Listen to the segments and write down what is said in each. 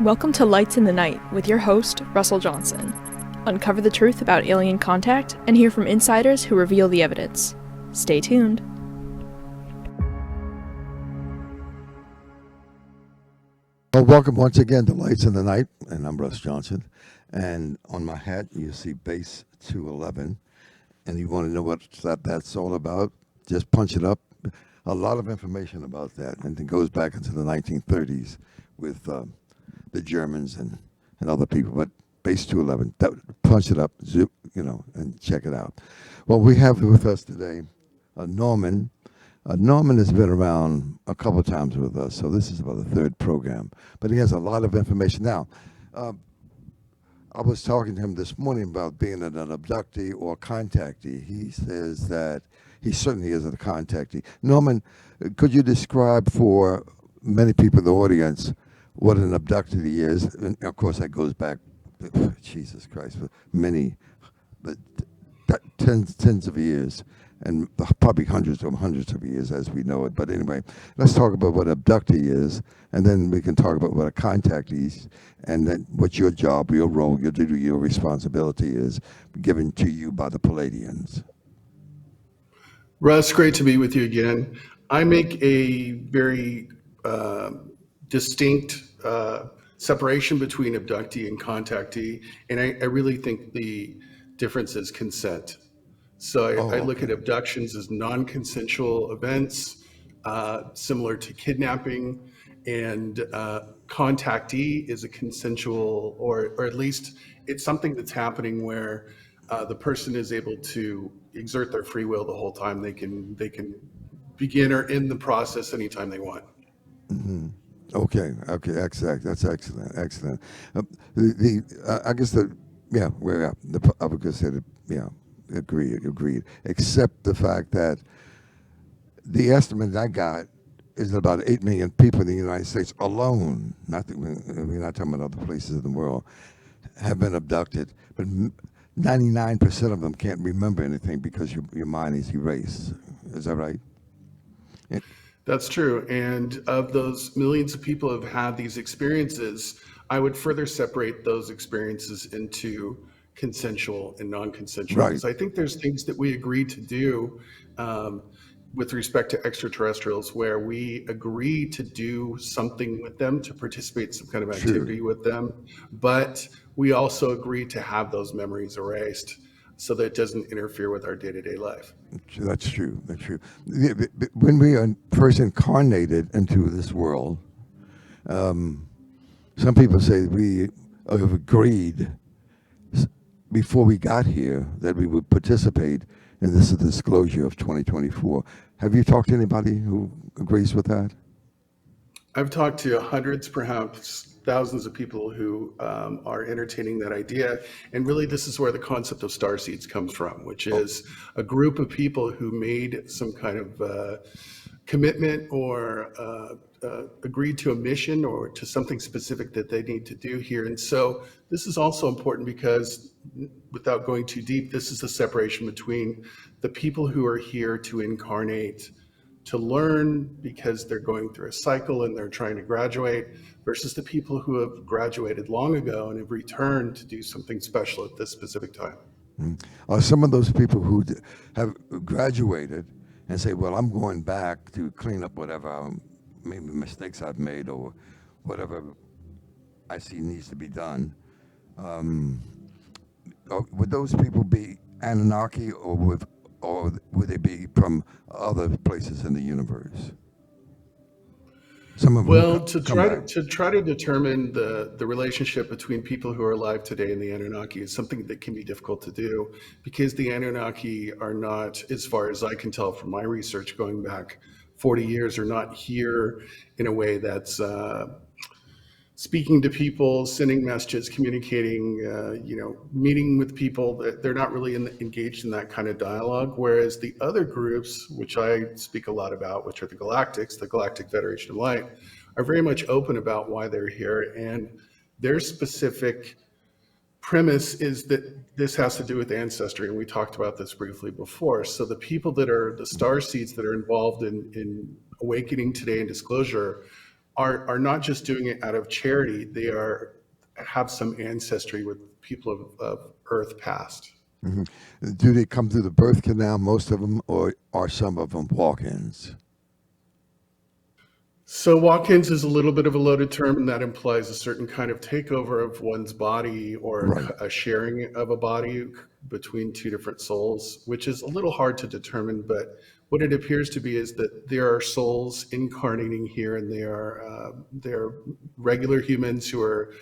Welcome to Lights in the Night with your host, Russell Johnson. Uncover the truth about alien contact and hear from insiders who reveal the evidence. Stay tuned. Well, welcome once again to Lights in the Night, and I'm Russ Johnson. And on my hat, you see base 211. And you want to know what that's all about? Just punch it up. A lot of information about that, and it goes back into the 1930s with the Germans and other people. But base 211, punch it up, and check it out. Well, we have with us today Norman. Norman has been around a couple of times with us, so this is about the third program. But he has a lot of information. Now, I was talking to him this morning about being an abductee or contactee. He says that he certainly isn't a contactee. Norman, could you describe for many people in the audience what an abductee is? And of course, that goes back, Jesus Christ, for many, but tens of years, and probably hundreds of years as we know it. But anyway, let's talk about what abductee is, and then we can talk about what a contactee is, and then what your job, your role, your duty, your responsibility is given to you by the Palladians. Russ, great to be with you again. I make a very distinct separation between abductee and contactee, and I really think the difference is consent. So I look at abductions as non-consensual events, similar to kidnapping, and contactee is a consensual, or at least it's something that's happening where the person is able to exert their free will the whole time. They can begin or end the process anytime they want. Mm-hmm. Okay, excellent. That's excellent. I guess I would just say that, agreed. Except the fact that the estimate I got is that about 8 million people in the United States alone, we're not talking about other places in the world, have been abducted, but 99% of them can't remember anything because your mind is erased. Is that right? That's true. And of those millions of people who have had these experiences, I would further separate those experiences into consensual and non-consensual. Right. Because I think there's things that we agree to do with respect to extraterrestrials where we agree to do something with them, to participate in some kind of activity with them, but we also agree to have those memories erased so that it doesn't interfere with our day-to-day life. That's true. When we are first incarnated into this world, some people say we have agreed before we got here that we would participate in this disclosure of 2024. Have you talked to anybody who agrees with that? I've talked to hundreds, perhaps thousands of people who are entertaining that idea. And really, this is where the concept of starseeds comes from, which is a group of people who made some kind of commitment or agreed to a mission or to something specific that they need to do here. And so this is also important because, without going too deep, this is the separation between the people who are here to incarnate, to learn because they're going through a cycle and they're trying to graduate, versus the people who have graduated long ago and have returned to do something special at this specific time. Are some of those people who have graduated and say, well, I'm going back to clean up whatever maybe mistakes I've made or whatever I see needs to be done, would those people be Anunnaki or would they be from other places in the universe? Some of Well, them to try to determine the relationship between people who are alive today and the Anunnaki is something that can be difficult to do because the Anunnaki are not, as far as I can tell from my research going back 40 years, are not here in a way that's speaking to people, sending messages, communicating, meeting with people. They're not really engaged in that kind of dialogue. Whereas the other groups, which I speak a lot about, which are the Galactics, the Galactic Federation of Light, are very much open about why they're here. And their specific premise is that this has to do with ancestry. And we talked about this briefly before. So the people that are the star seeds that are involved in awakening today and disclosure are not just doing it out of charity. They have some ancestry with people of Earth past. Hmm. Do they come through the birth canal, most of them, or are some of them walk-ins? So walk-ins is a little bit of a loaded term, and that implies a certain kind of takeover of one's body or Right. a sharing of a body between two different souls, which is a little hard to determine. But what it appears to be is that there are souls incarnating here, and they're regular humans who are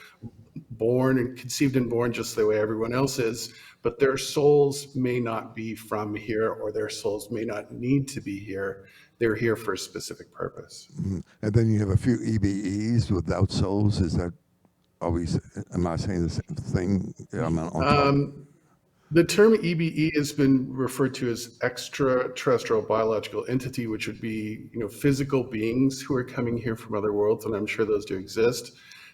born and conceived and born just the way everyone else is, but their souls may not be from here, or their souls may not need to be here. They're here for a specific purpose. Mhm. And then you have a few EBEs without souls. Is that always, am I saying the same thing? I'm on top. The term EBE has been referred to as extraterrestrial biological entity, which would be, physical beings who are coming here from other worlds, and I'm sure those do exist.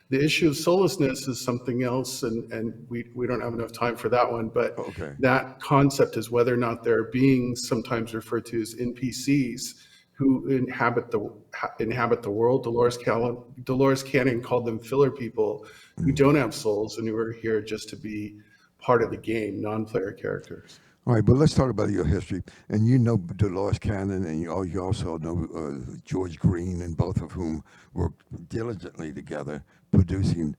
The issue of soullessness is something else, and we don't have enough time for that one, but Okay. that concept is whether or not there are beings, sometimes referred to as NPCs, who inhabit the world. Dolores Cannon called them filler people who don't have souls and who are here just to be part of the game, non-player characters. All right, but let's talk about your history. And you know Dolores Cannon, and you also know George Green, and both of whom worked diligently together, producing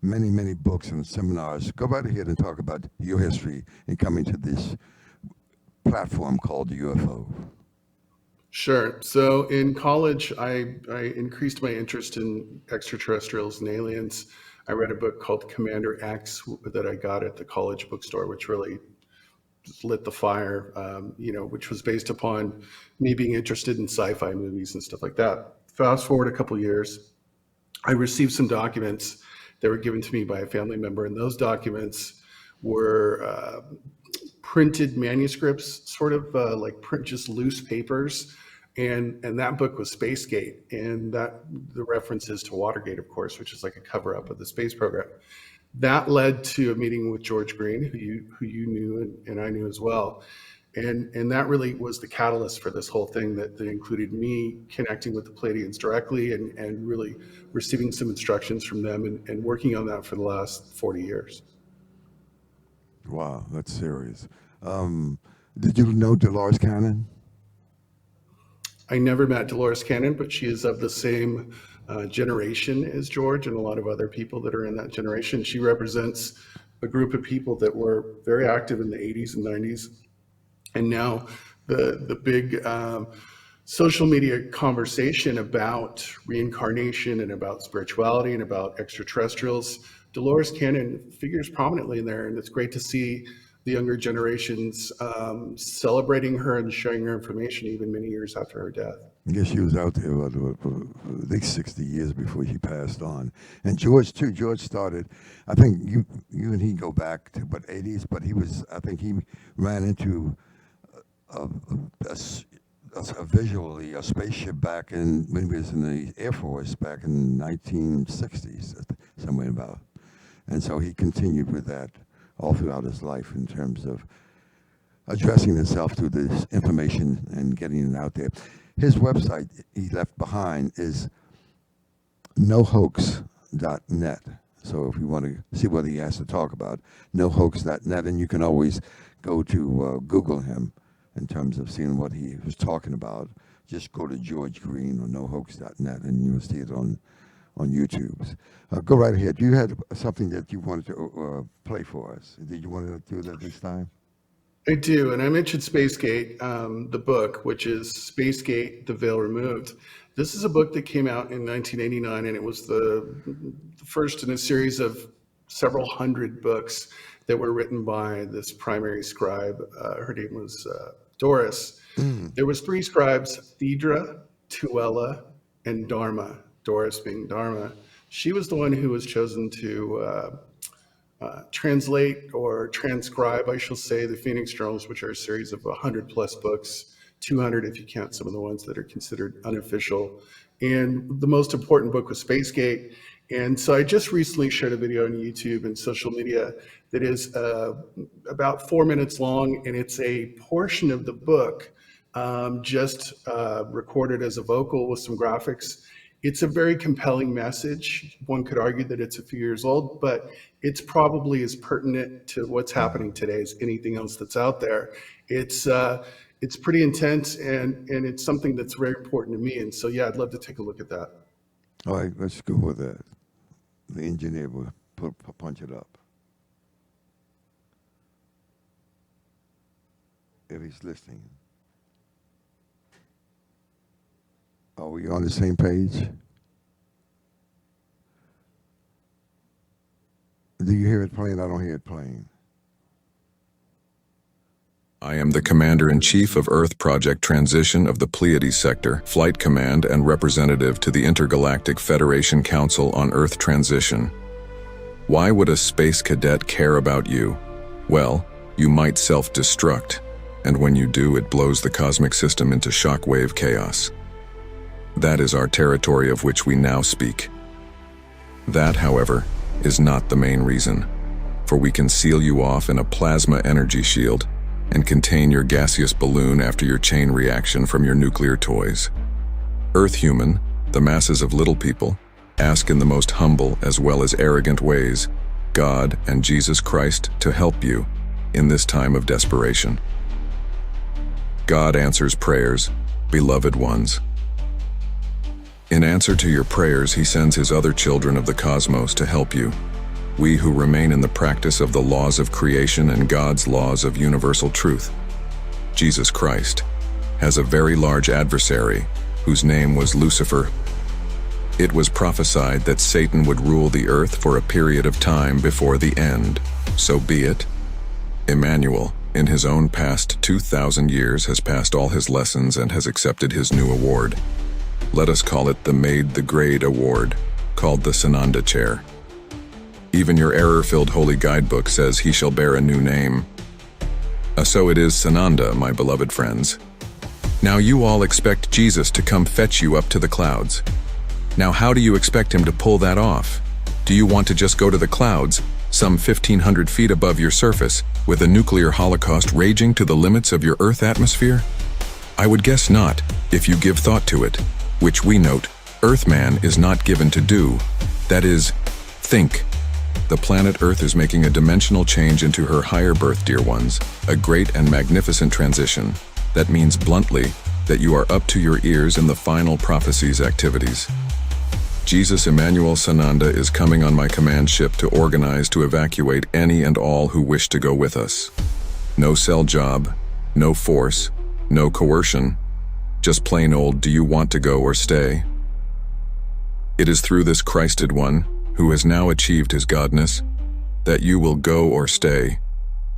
many, many books and seminars. Go right ahead and talk about your history in coming to this platform called the UFO. Sure. So in college, I increased my interest in extraterrestrials and aliens. I read a book called Commander X that I got at the college bookstore, which really lit the fire, which was based upon me being interested in sci-fi movies and stuff like that. Fast forward a couple years, I received some documents that were given to me by a family member, and those documents were printed manuscripts, sort of like just loose papers. And that book was Spacegate, and that the references to Watergate, of course, which is like a cover up of the space program. That led to a meeting with George Green, who you knew and I knew as well. And that really was the catalyst for this whole thing that included me connecting with the Pleiadians directly and really receiving some instructions from them and working on that for the last 40 years. Wow, that's serious. Did you know Dolores Cannon? I never met Dolores Cannon, but she is of the same generation as George and a lot of other people that are in that generation. She represents a group of people that were very active in the 80s and 90s. And now the big social media conversation about reincarnation and about spirituality and about extraterrestrials, Dolores Cannon figures prominently in there. And it's great to see the younger generations celebrating her and sharing her information even many years after her death. I guess she was out there for at least 60 years before she passed on. And George, too. George started, I think you and he go back to, 80s, but I think he ran into visually a spaceship back when he was in the Air Force back in 1960s, somewhere about. And so he continued with that all throughout his life in terms of addressing himself to this information and getting it out there. His website he left behind is nohoax.net. So if you want to see what he has to talk about, nohoax.net, and you can always go to Google him in terms of seeing what he was talking about. Just go to George Green or nohoax.net, and you will see it on YouTube. Go right ahead. You had something that you wanted to play for us. Did you want to do that this time? I do, and I mentioned Spacegate, the book, which is Spacegate, The Veil Removed. This is a book that came out in 1989, and it was the first in a series of several hundred books that were written by this primary scribe. Her name was Doris. There was three scribes, Thedra, Tuella, and Dharma, Doris being Dharma. She was the one who was chosen to translate or transcribe, I shall say, the Phoenix Journals, which are a series of 100 plus books, 200 if you count some of the ones that are considered unofficial. And the most important book was Spacegate. And so I just recently shared a video on YouTube and social media that is about 4 minutes long, and it's a portion of the book just recorded as a vocal with some graphics. It's a very compelling message. One could argue that it's a few years old, but it's probably as pertinent to what's happening today as anything else that's out there. It's pretty intense, and it's something that's very important to me. And so, yeah, I'd love to take a look at that. All right, let's go with that. The engineer will punch it up. If he's listening. Are we on the same page? Do you hear it playing? I don't hear it playing. I am the Commander-in-Chief of Earth Project Transition of the Pleiades Sector, Flight Command, and representative to the Intergalactic Federation Council on Earth Transition. Why would a space cadet care about you? Well, you might self-destruct, and when you do, it blows the cosmic system into shockwave chaos. That is our territory of which we now speak. That, however, is not the main reason, for we can seal you off in a plasma energy shield and contain your gaseous balloon after your chain reaction from your nuclear toys. Earth human, the masses of little people, ask in the most humble as well as arrogant ways, God and Jesus Christ to help you in this time of desperation. God answers prayers, beloved ones. In answer to your prayers, he sends his other children of the cosmos to help you. We who remain in the practice of the laws of creation and God's laws of universal truth. Jesus Christ has a very large adversary whose name was Lucifer. It was prophesied that Satan would rule the earth for a period of time before the end. So be it. Emmanuel, in his own past 2,000 years, has passed all his lessons and has accepted his new award. Let us call it the Made the Grade Award, called the Sananda Chair. Even your error-filled holy guidebook says he shall bear a new name. So it is Sananda, my beloved friends. Now you all expect Jesus to come fetch you up to the clouds. Now how do you expect him to pull that off? Do you want to just go to the clouds, some 1,500 feet above your surface, with a nuclear holocaust raging to the limits of your Earth atmosphere? I would guess not, if you give thought to it, which we note, Earthman is not given to do. That is, think. The planet Earth is making a dimensional change into her higher birth, dear ones, a great and magnificent transition. That means bluntly that you are up to your ears in the final prophecies activities. Jesus Emmanuel Sananda is coming on my command ship to organize to evacuate any and all who wish to go with us. No cell job, no force, no coercion, just plain old do you want to go or stay? It is through this Christed one, who has now achieved his godness, that you will go or stay.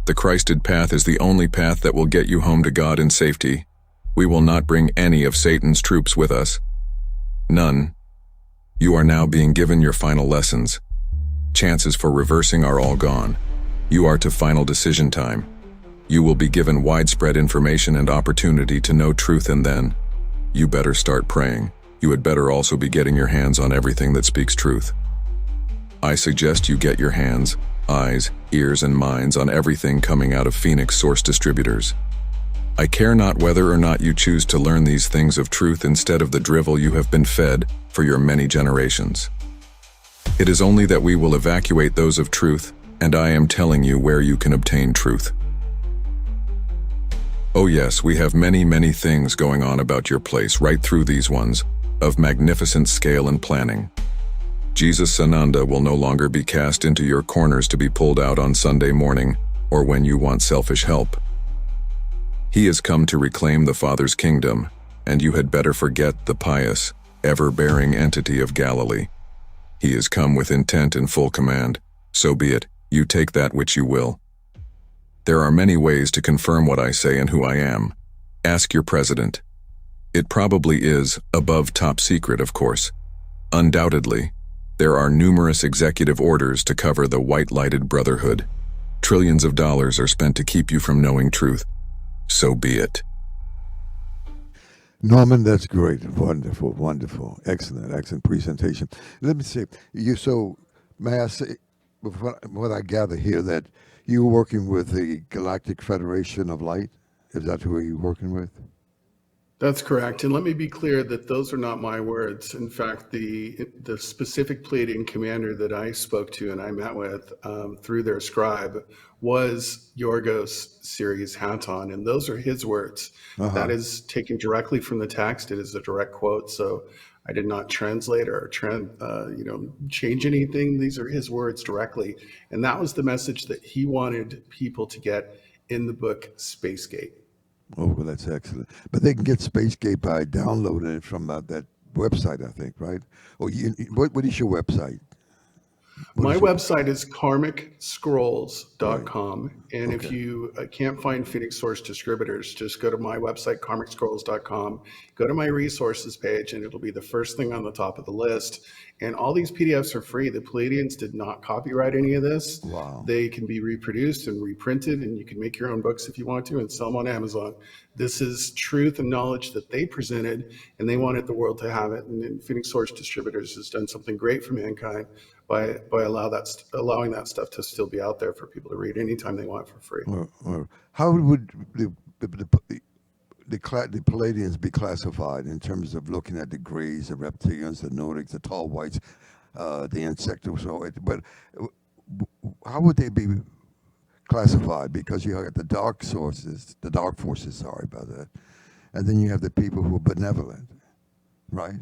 The Christed path is the only path that will get you home to God in safety. We will not bring any of Satan's troops with us. None. You are now being given your final lessons. Chances for reversing are all gone. You are to final decision time. You will be given widespread information and opportunity to know truth, and then you better start praying. You had better also be getting your hands on everything that speaks truth. I suggest you get your hands, eyes, ears, and minds on everything coming out of Phoenix Source Distributors. I care not whether or not you choose to learn these things of truth instead of the drivel you have been fed for your many generations. It is only that we will evacuate those of truth, and I am telling you where you can obtain truth. Oh yes, we have many, many things going on about your place right through these ones, of magnificent scale and planning. Jesus Sananda will no longer be cast into your corners to be pulled out on Sunday morning or when you want selfish help. He has come to reclaim the Father's kingdom, and you had better forget the pious, ever-bearing entity of Galilee. He has come with intent and full command. So be it, you take that which you will. There are many ways to confirm what I say and who I am. Ask your president. It probably is above top secret, of course. Undoubtedly, there are numerous executive orders to cover the white-lighted brotherhood. Trillions of dollars are spent to keep you from knowing truth. So be it. Norman, that's great. Wonderful, wonderful. Excellent presentation. Let me see. May I say, what I gather here, that you were working with the Galactic Federation of Light? Is that who you're working with? That's correct. And let me be clear that those are not my words. In fact, the specific Pleiadian commander that I spoke to and I met with through their scribe was Yorgos Series Haton, and those are his words. That Uh-huh. is taken directly from the text. It is a direct quote. So I did not translate or change anything. These are his words directly, and that was the message that he wanted people to get in the book Spacegate. Oh, well, that's excellent. But they can get Spacegate by downloading it from that website, I think, right? Oh, what is your website? What My is your website is right? karmicscrolls.com. And if Okay. you can't find Phoenix Source distributors, just go to my website, karmicscrolls.com, go to my resources page, and it'll be the first thing on the top of the list. And all these PDFs are free. The Palladians did not copyright any of this. Wow. They can be reproduced and reprinted, and you can make your own books if you want to and sell them on Amazon. This is truth and knowledge that they presented, and they wanted the world to have it. And Phoenix Source Distributors has done something great for mankind by allowing that stuff to still be out there for people to read anytime they want for free. Or how would the Palladians be classified in terms of looking at the Greys, the reptilians, the Nordics, the tall whites, the insectoids? But how would they be classified? Because you have the dark sources, the dark forces. Sorry about that, and then you have the people who are benevolent, right?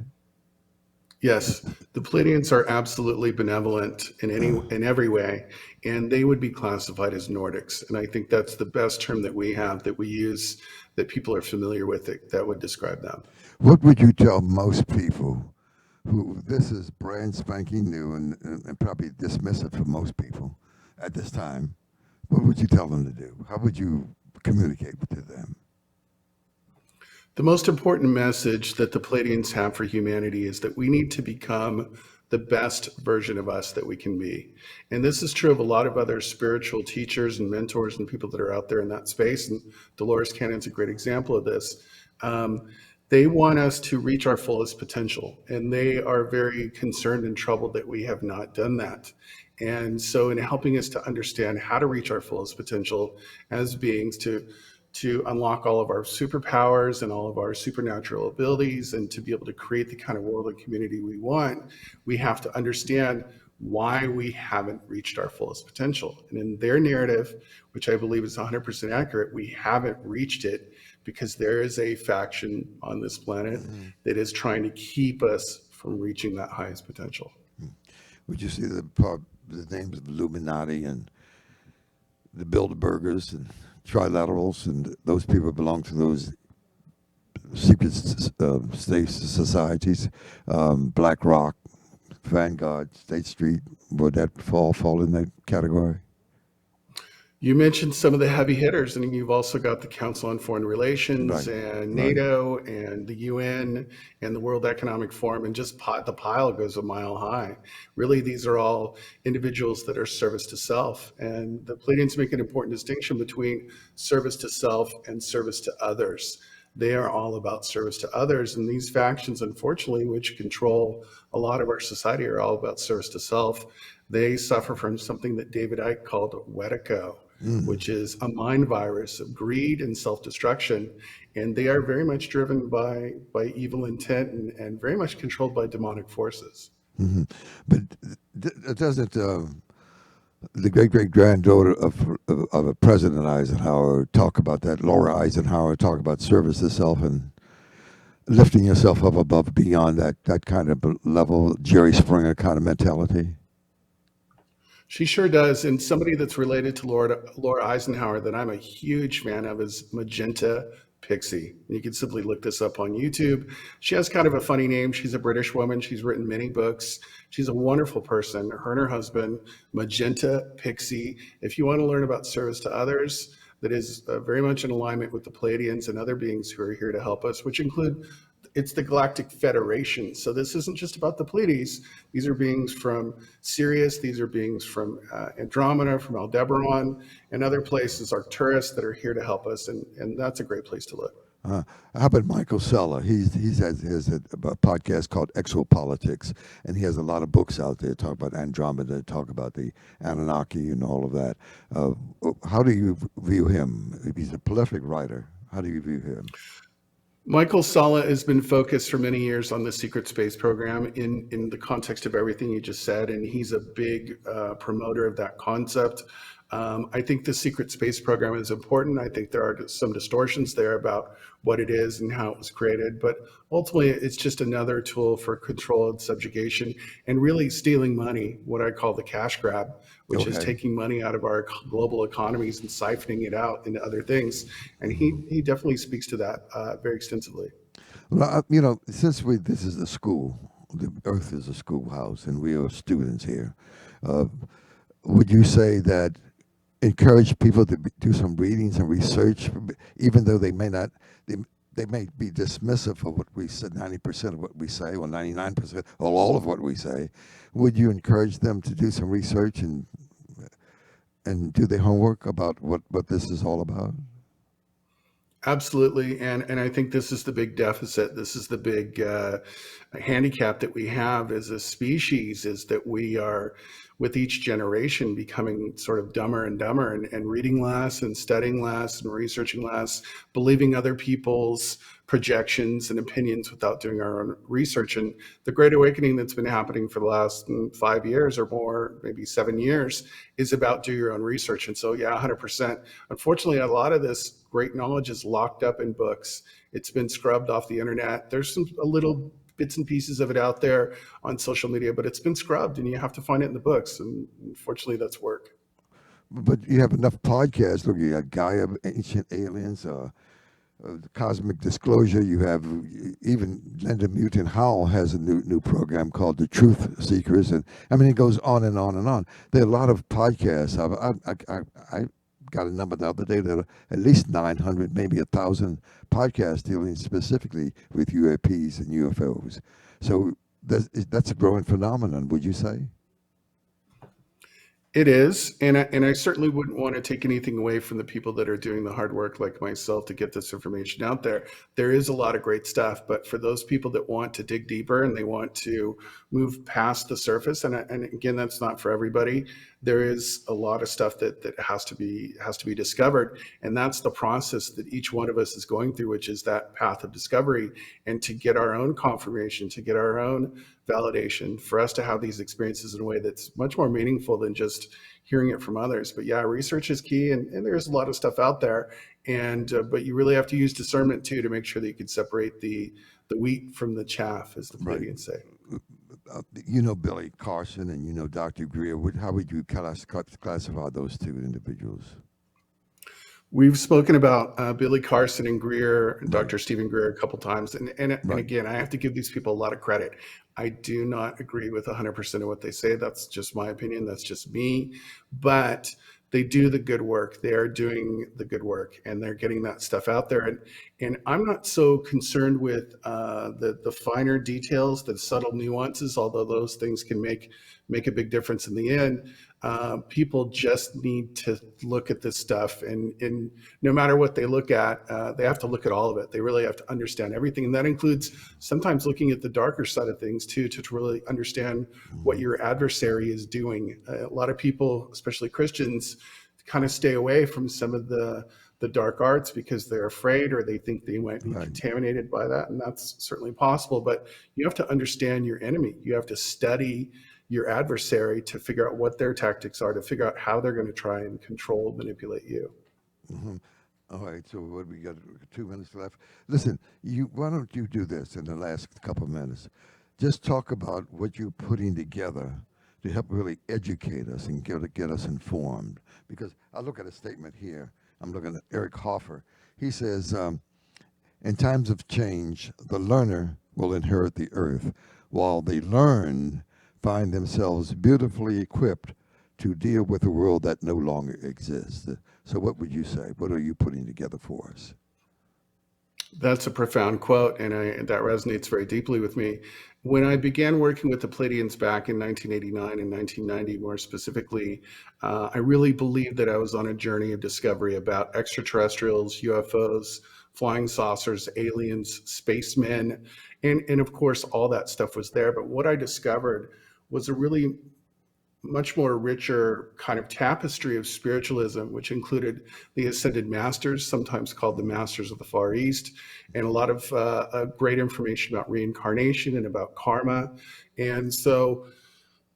Yes, the Pleiadians are absolutely benevolent in every way, and they would be classified as Nordics. And I think that's the best term that we have that we use that people are familiar with it, that would describe them. What would you tell most people who this is brand spanking new and probably dismissive for most people at this time? What would you tell them to do? How would you communicate to them? The most important message that the Pleiadians have for humanity is that we need to become the best version of us that we can be. And this is true of a lot of other spiritual teachers and mentors and people that are out there in that space. And Dolores Cannon's a great example of this. They want us to reach our fullest potential, and they are very concerned and troubled that we have not done that. And so in helping us to understand how to reach our fullest potential as beings, to unlock all of our superpowers and all of our supernatural abilities, and to be able to create the kind of world and community we want, we have to understand why we haven't reached our fullest potential. And in their narrative, which I believe is 100% accurate, we haven't reached it because there is a faction on this planet that is trying to keep us from reaching that highest potential. Would you see the names of Illuminati and the Bilderbergers and Trilaterals, and those people belong to those secret state societies, BlackRock, Vanguard, State Street? Would that fall in that category? You mentioned some of the heavy hitters, and you've also got the Council on Foreign Relations Right, and right. NATO and the UN and the World Economic Forum, and just the pile goes a mile high. Really, these are all individuals that are service to self. And the Pleiadians make an important distinction between service to self and service to others. They are all about service to others. And these factions, unfortunately, which control a lot of our society, are all about service to self. They suffer from something that David Icke called Wetico, which is a mind virus of greed and self-destruction. And they are very much driven by evil intent and very much controlled by demonic forces. But doesn't the great granddaughter of President Eisenhower talk about that? Laura Eisenhower talk about service to self and lifting yourself up above beyond that kind of level, Jerry Springer kind of mentality. She sure does. And somebody that's related to Laura Eisenhower that I'm a huge fan of is Magenta Pixie. And you can simply look this up on YouTube. She has kind of a funny name. She's a British woman. She's written many books. She's a wonderful person. Her and her husband, Magenta Pixie. If you want to learn about service to others, that is very much in alignment with the Pleiadians and other beings who are here to help us, which include it's the Galactic Federation. So this isn't just about the Pleiades. These are beings from Sirius. These are beings from Andromeda, from Aldebaran, and other places, Arcturus, that are here to help us. And that's a great place to look. How about Michael Sella? He has a podcast called Exopolitics, and he has a lot of books out there talk about Andromeda, talk about the Anunnaki and all of that. How do you view him? He's a prolific writer. How do you view him? Michael Salla has been focused for many years on the secret space program in the context of everything you just said, and he's a big promoter of that concept. I think the secret space program is important. I think there are some distortions there about what it is and how it was created, but ultimately it's just another tool for control and subjugation and really stealing money, what I call the cash grab, which is Okay. taking money out of our global economies and siphoning it out into other things. And he definitely speaks to that very extensively. Well, since this is a school, the Earth is a schoolhouse, and we are students here. Uh, would you say that encourage people to do some readings and research, even though they may not, they may be dismissive of what we said, 90% of what we say, or 99%, or all of what we say? Would you encourage them to do some research and do their homework about what this is all about? Absolutely, and I think this is the big deficit. This is the big handicap that we have as a species, is that we are, with each generation, becoming sort of dumber and dumber, and reading less and studying less and researching less, believing other people's projections and opinions without doing our own research. And the Great Awakening that's been happening for the last 5 years or more, maybe 7 years, is about do your own research. And so, yeah, 100%. Unfortunately, a lot of this great knowledge is locked up in books. It's been scrubbed off the internet. There's a little bits and pieces of it out there on social media, but it's been scrubbed and you have to find it in the books. And unfortunately, that's work. But you have enough podcasts. Look, you got Gaia, Ancient Aliens, Cosmic Disclosure. You have even Linda Mutin Howell has a new program called The Truth Seekers, and I mean it goes on and on and on. There are a lot of podcasts. I got a number the other day that are at least 900, maybe 1,000 podcasts dealing specifically with UAPs and UFOs. So that's a growing phenomenon, would you say? It is, and I certainly wouldn't want to take anything away from the people that are doing the hard work like myself to get this information out there. There is a lot of great stuff, but for those people that want to dig deeper and they want to move past the surface, and again, that's not for everybody. There is a lot of stuff that has to be discovered, and that's the process that each one of us is going through, which is that path of discovery, and to get our own confirmation, to get our own validation, for us to have these experiences in a way that's much more meaningful than just hearing it from others. But yeah, research is key, and there's a lot of stuff out there, and but you really have to use discernment too to make sure that you can separate the wheat from the chaff, as the Canadians say. You know Billy Carson and you know Dr. Greer. How would you classify those two individuals? We've spoken about Billy Carson and Greer, and Right, Dr. Stephen Greer, a couple times, and right. again, I have to give these people a lot of credit. I do not agree with 100% of what they say. That's just my opinion. That's just me. But they do the good work. They are doing the good work, and they're getting that stuff out there. And I'm not so concerned with the finer details, the subtle nuances, although those things can make a big difference in the end. People just need to look at this stuff, and no matter what they look at, they have to look at all of it. They really have to understand everything, and that includes sometimes looking at the darker side of things too, to really understand what your adversary is doing. A lot of people, especially Christians, kind of stay away from some of the dark arts because they're afraid or they think they might be Right. contaminated by that, and that's certainly possible. But you have to understand your enemy. You have to study your adversary to figure out what their tactics are, to figure out how they're going to try and control, manipulate you. Hmm. All right, so what we got 2 minutes left. Listen, why don't you do this in the last couple of minutes? Just talk about what you're putting together to help really educate us and get us informed. Because I look at a statement here. I'm looking at Eric Hoffer. He says, in times of change, the learner will inherit the earth, while the learned find themselves beautifully equipped to deal with a world that no longer exists. So what would you say? What are you putting together for us? That's a profound quote, and that resonates very deeply with me. When I began working with the Pleiadians back in 1989 and 1990, more specifically, I really believed that I was on a journey of discovery about extraterrestrials, UFOs, flying saucers, aliens, spacemen, and of course, all that stuff was there. But what I discovered was a really much more richer kind of tapestry of spiritualism, which included the Ascended Masters, sometimes called the Masters of the Far East, and a lot of great information about reincarnation and about karma. And so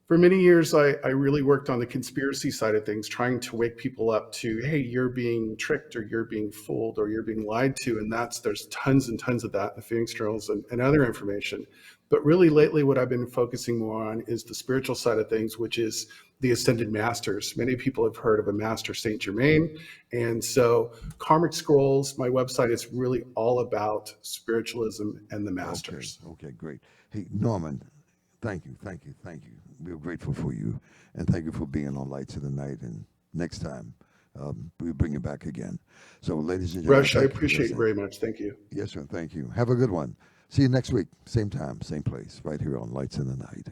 for many years, I really worked on the conspiracy side of things, trying to wake people up to, hey, you're being tricked, or you're being fooled, or you're being lied to. And there's tons and tons of that in the Phoenix Journals and other information. But really lately, what I've been focusing more on is the spiritual side of things, which is the Ascended Masters. Many people have heard of a Master Saint Germain. And so Karmic Scrolls, my website, is really all about spiritualism and the masters. Okay, great. Hey, Norman, thank you. We're grateful for you, and thank you for being on Lights of the Night. And next time, we'll bring you back again. So, ladies and gentlemen, Rush, I appreciate it very much. Thank you. Yes, sir. Thank you. Have a good one. See you next week, same time, same place, right here on Lights in the Night.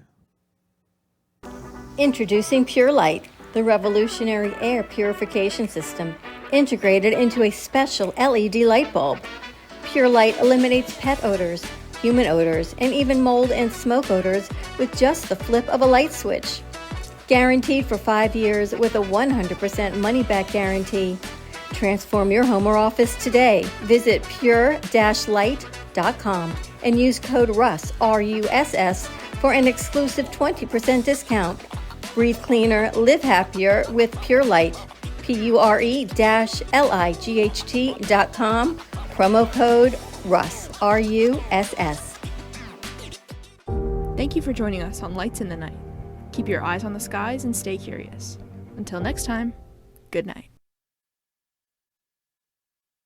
Introducing Pure Light, the revolutionary air purification system integrated into a special LED light bulb. Pure Light eliminates pet odors, human odors, and even mold and smoke odors with just the flip of a light switch. Guaranteed for 5 years with a 100% money-back guarantee. Transform your home or office today. Visit pure-light.com and use code RUSS, R-U-S-S, for an exclusive 20% discount. Breathe cleaner, live happier with Pure Light. pure-light.com. Promo code RUSS, R-U-S-S. Thank you for joining us on Lights in the Night. Keep your eyes on the skies and stay curious. Until next time, good night.